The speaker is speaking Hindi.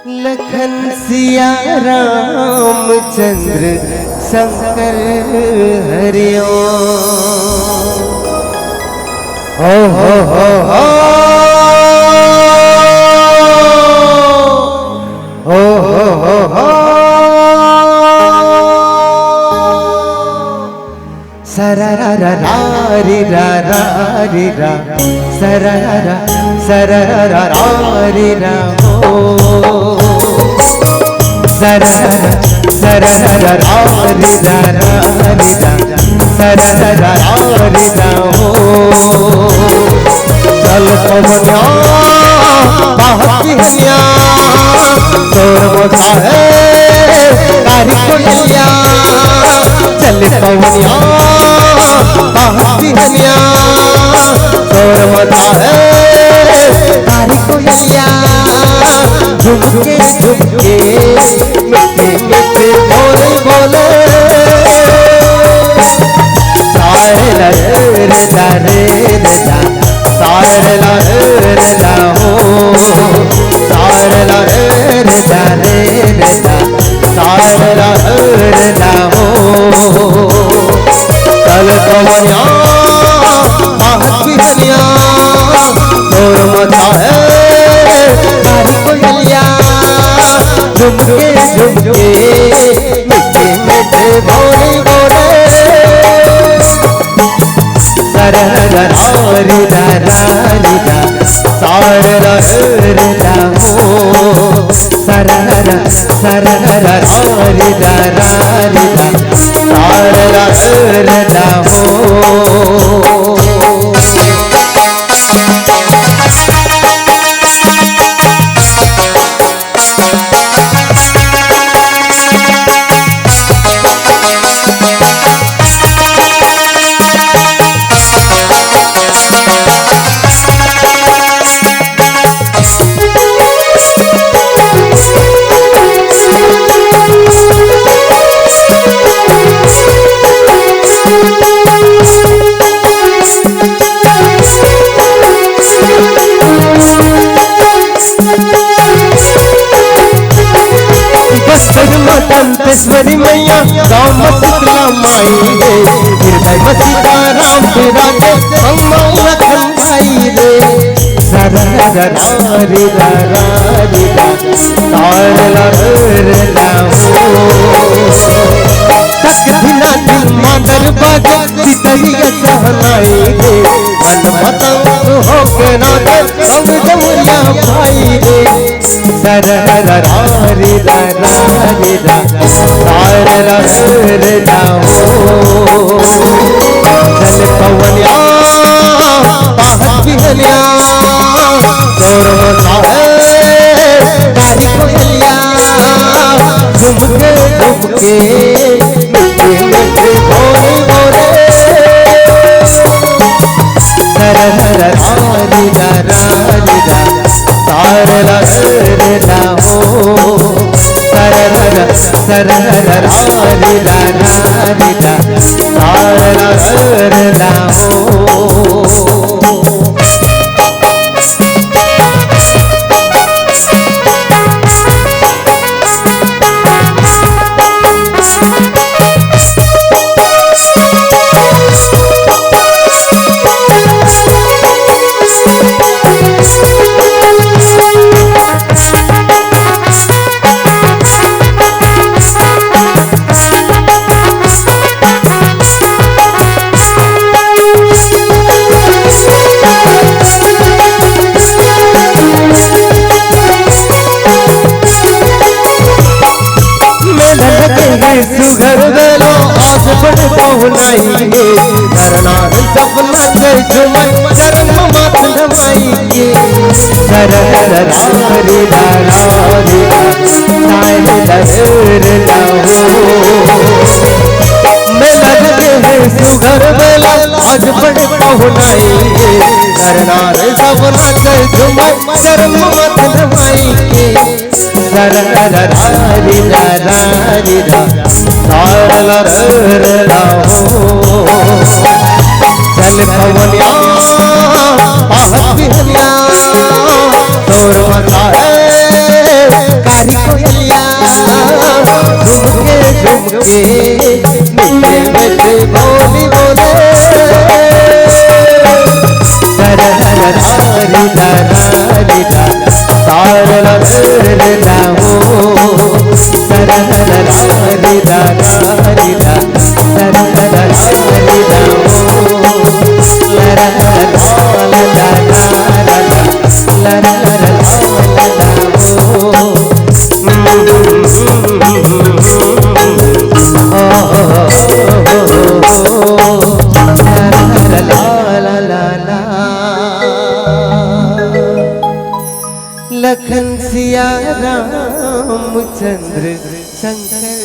लखन सिया रामचंद्र शंकर हरिओम। हो सररा री रा री रा सररा सररा री रा हो सररा सररा री रा सररा री रा हो चल पवनिया बाहतिया तोर मोता है तारी कोलिया चल पवनिया बाहतिया तोर मोता है तारी कोलिया झुमके झुमके मिट्टी मिट्टी बोले बोले सारे रे जा रे जा सारे रे जा हो सारे रे जा रे जा सारे रे जा हो चल पवनिया बाहतिया तोर मता है तारी कोलिया झुमके झुमके मिट्टी मिट्टी बोले बोले सररा री रा सारा रा हो सररा सररा री रा सारा रा हो कंतेश्वरी मैया गाँव मसीता माई रे हृदय मसीता राम तेरा के अम्मा लखन भाई रे सररा री रा तारा रे ला हो तक दिना दिल मादर बाजा सितैया सहनाई रे मन मतंग हो के नाचे हम जमुरिया भाई रे सररा री रा तारा रे जा हो चल पवनिया बाहतिया तोर मता है तारी कोलिया झुमके झुमके मिट्टी मिट्टी बोले बोले सररा री रा तारा रे जा हो सररा सररा री रा तारा रा हो सुघर बेलो आज बड़ पहुनाइए करनार सपना जय झुमर चरण माथ नमाइए सररा री रा सारे ला हो मैं लगते हैं सुघर बेलो आज बड़ पहुनाइए करनार सपना जय झुमर चरण माथ नमाइए सररा री रा तारा रा हो चल पवनिया बाहतिया तोर मता है मीठे मीठे बोली बोले रा रा री रा री रा तार रा रे रा हो रा रा री रा री रा रा रा री रा हो ला ला ला ला ला ला ला ला लखन सिया रामचंद्र शंकर